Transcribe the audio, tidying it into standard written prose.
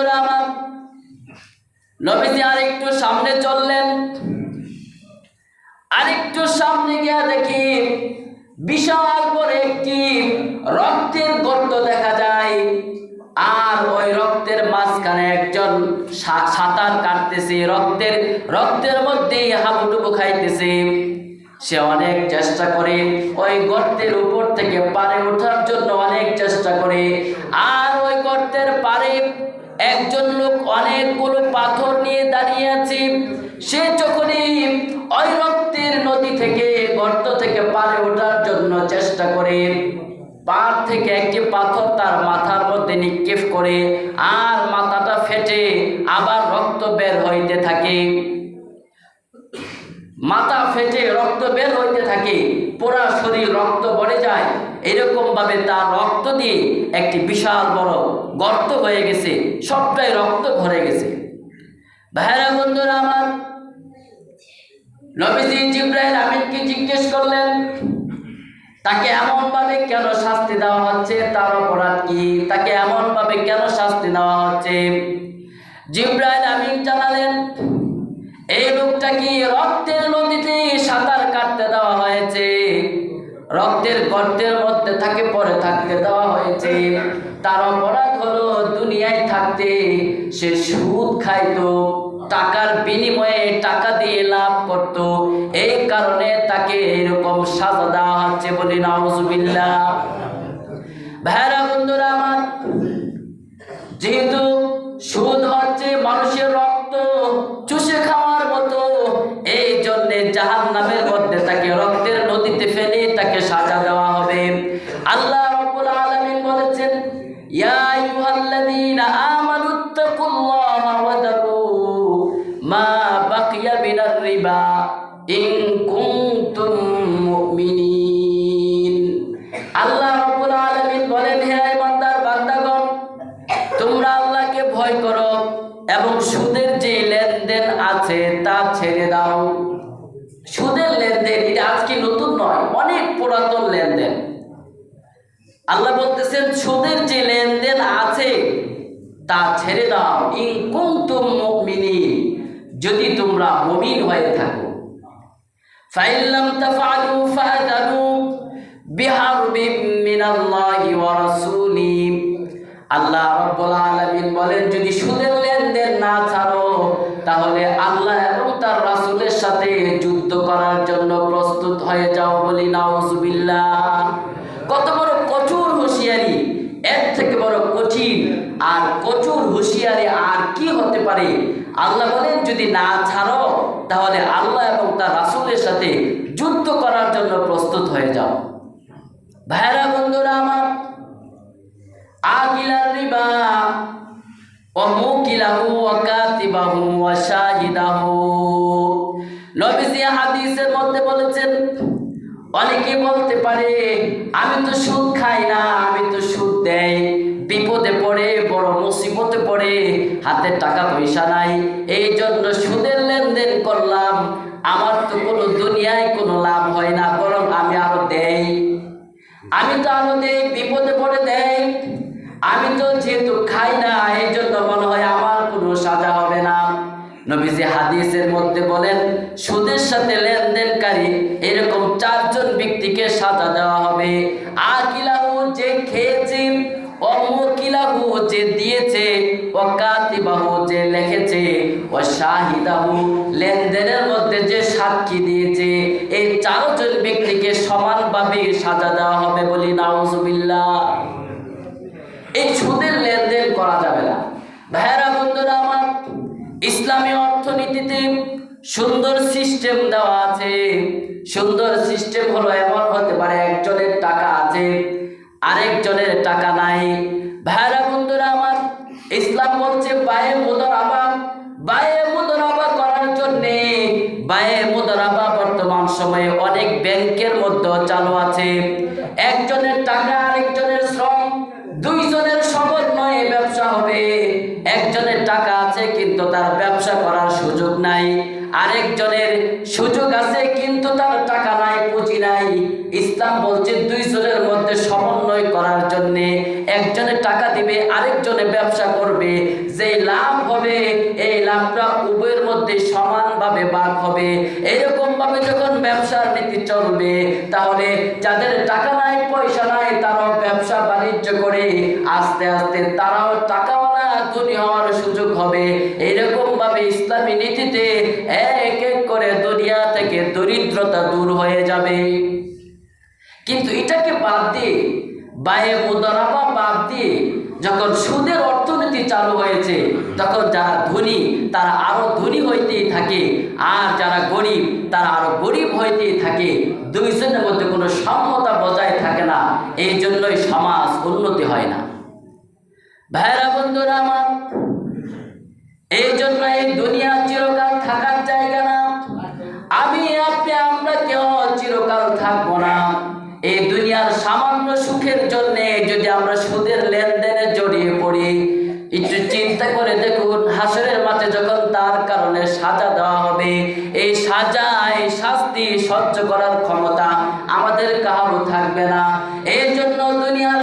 বন্ধুরা আমার, নবীজি আরেকটু সামনে চললেন। আরেকটু সামনে গিয়ে দেখি বিশাল বড় একটি রক্তের গর্ত দেখা যায়। আর ওই রক্তের মাঝখানে একজন সাঁতার কাটতেছে, রক্তের মধ্যে হাবুডুবু খাইতেছে। সে অনেক চেষ্টা করে ওই গর্তের উপর থেকে পারে ওঠার জন্য অনেক চেষ্টা করে। আর ওই গর্তের পারে একজন লোক অনেকগুলো পাথর নিয়ে দাঁড়িয়ে আছে। সে যখনই ওই রক্তের নদী থেকে গর্ত থেকে পারে ওঠার জন্য চেষ্টা করে, পার থেকে একটি পাথর তার মাথার মধ্যে নিক্ষেপ করে, আর মাথাটা ফেটে আবার রক্ত বের হইতে থাকে। মাথা ফেটে রক্ত বের হইতে থাকে, পুরা শরীর রক্ত ভরে যায়। এরকম ভাবে তার রক্ত দিয়ে একটি বিশাল বড় গর্ত হয়ে গেছে, সবটাই রক্ত ভরে গেছে। ভাইরা বন্ধুরা আমার, নবীজি জিবরাইল আমিনকে জিজ্ঞেস করলেন, তাকে এমন ভাবে কেন শাস্তি দেওয়া হচ্ছে, তার অপরাধ কি, তাকে এমন ভাবে কেন শাস্তি দেওয়া হচ্ছে? জিবরাইল আমিন জানালেন, এই লোকটাকে রক্তের নদীতে সাঁতার কাটতে দেওয়া হয়েছে, রক্তের গর্তের মধ্যে তাকে পরে থাকতে দেওয়া হয়েছে। তার অপরাধ হলো দুনিয়ায় থাকতে সে সুদ খাইতো, টাকার বিনিময়ে টাকা দিয়ে লাভ করত, এই কারণে তাকে এরকম সাজা দেওয়া হচ্ছে। বলি নাউজুবিল্লাহ। ভাইরা বন্ধুরা আমার, যেহেতু সুদ হচ্ছে মানুষের রক্ত চুষে খাওয়ার মতো, এই জন্যে জাহান্নামের মধ্যে তাকে রক্তের নদীতে ফেলে তাকে সাজা দেওয়া হবে। আল্লাহ রাব্বুল আলামিন বলেছেন, ইয়া আইয়ুহাল্লাযীনা আমানুত্তাকুল্লাহা ওয়া যারু মা বাকিয়া মিনার রিবা ইন কুনতুম মুমিনিন। আল্লাহ রাব্বুল আলামিন বলেন, হে ইমানদার বান্দাগণ, তোমরা আল্লাহকে ভয় করো এবং সুদের যে লেনদেন আছে তা ছেড়ে দাও। সুদের লেনদেন এটা আজকে নতুন নয়, অনেক পুরাতন লেনদেন। আল্লাহ বলতেছেন, সুদের যে লেনদেন আছে তা ছেড়ে দাও, ইন কুনতুম মুমিনিন, যদি তোমরা মুমিন হয়ে থাকো। ফাইন লাম তাফআলু ফাযানু বিহারবিম মিনাল্লাহি ওয়া রাসূলিহি। আল্লাহ রাব্বুল আলামিন বলেন, যদি সুদের লেনদেন না ছাড়ো তাহলে আল্লাহ এবং তার রাসূলের সাথে যুদ্ধ করার জন্য প্রস্তুত হয়ে যাও। বলি নাউজুবিল্লাহ। কত বড় কঠোর হুঁশিয়ারি, এর থেকে বড় কঠিন আর কঠোর হুঁশিয়ারি আর কি হতে পারে? আল্লাহ বলেন, যদি না ছাড়ো তাহলে আল্লাহ এবং তার রাসূলের সাথে যুদ্ধ করার জন্য প্রস্তুত হয়ে যাও। ভাইরা বন্ধুরা আমার, আকিলার রিবা ওয়া মুকিলাহু ওয়া কাতিবাহু ওয়া শাহিদাহু। নবীজি হাদিসের মধ্যে বলেছেন, অনেকে বলতে পারে আমি তো সুদ খাই না, আমি তো সুদ দেই, বিপদে পড়ে বড় মুসিবতে পড়ে হাতে টাকা পয়সা নাই, এই জন্য সুদের লেনদেন করলাম, আমার তো কোনো দুনিয়ায় কোনো লাভ হয় না, বরং আমি আরো দেই, আমি তো আরো দেই, বিপদে পড়ে দেই, আমি তো যেহেতু খাই না এই জন্য মনে হয় আমার কোনো সাজা হবে না। নবীজি হাদিসের মধ্যে বলেন, সুদের সাথে লেনদেনকারী এরকম চারজন ব্যক্তিকে সাজা দেওয়া হবে। আকিলাহু, যে খেয়েছে, ও মুকিলাহু, যে দিয়েছে, ও কাতিবাহু, যে লিখেছে, ও শাহিদাহু, লেনদেনের মধ্যে যে সাক্ষী দিয়েছে, এই চারজন ব্যক্তিকে সমানভাবে সাজা দেওয়া হবে। বলি নাউজুবিল্লাহ। এই সুদের লেনদেন করা যাবে না। ভাইরা বন্ধুরা আমার, ইসলামী অর্থনীতিতে সুন্দর সিস্টেম দেওয়া আছে। সুন্দর সিস্টেম হলো এমন হতে পারে, একজনের টাকা আছে আরেকজনের টাকা নাই। ভাইরা বন্ধুরা আমার, ইসলাম বলছে বায়ে মুদারাবা। বায়ে মুদারাবা করার জন্য, বায়ে মুদারাবা বর্তমান সময়ে অনেক ব্যাংকের মধ্যে চালু আছে। একজনের টাকা আরেকজনের শ্রম, দুইজনের সমন্বয়ে ব্যবসা হবে। একজনের টাকা আছে কিন্তু তার ব্যবসা করার সুযোগ নাই, আরেকজনের সুযোগ আছে কিন্তু তার টাকা নাই, পুঁজি নাই। ইসলাম বলছে দুইজনের মধ্যে সমন্বয় করার জন্য একজনে টাকা দিবে, আরেকজনে ব্যবসা করবে, যে লাভ হবে এই লাভটা উভয়ের মধ্যে সমানভাবে ভাগ হবে। এরকম ভাবে যখন ব্যবসার নীতি চলবে, তাহলে যাদের টাকা নাই, পয়সা নাই, তারাও ব্যবসা বাণিজ্য করে আস্তে আস্তে তারাও টাকাওয়ালা ধনী হওয়ার সুযোগ হবে। এরকম ভাবে ইসলামী নীতিতে এক এক করে দুনিয়া থেকে দরিদ্রতা দূর হয়ে যাবে। কিন্তু এটাকে বাদ দিয়ে, বায়ে মুদারাবা বাদ দিয়ে যখন সুদের অর্থনীতি চালু হয়েছে, তখন যারা ধনী তারা আরো ধনী হইতেই থাকে, আর যারা গরিব তারা আরো গরিব হইতেই থাকে। দুইজনের মধ্যে কোনো সমতা বজায় থাকে না, এই জন্যই সমাজ উন্নতি হয় না। ভাইরা বন্ধুরা আমার, এই জন্য এই দুনিয়া চিরকাল থাকার জায়গা না। আমি আপনি আমরা কেউ চিরকাল থাকবো না। এই দুনিয়ার সামান্য সুখের জন্য যদি আমরা সুদের লেনদেনে জড়িয়ে পড়ি, একটু চিন্তা করে দেখুন, হাসরের মাঠে যখন তার কারণে সাজা দেওয়া হবে, এই সাজা, এই শাস্তি সহ্য করার ক্ষমতা আমাদের কারো থাকবে না। এই জন্য দুনিয়ার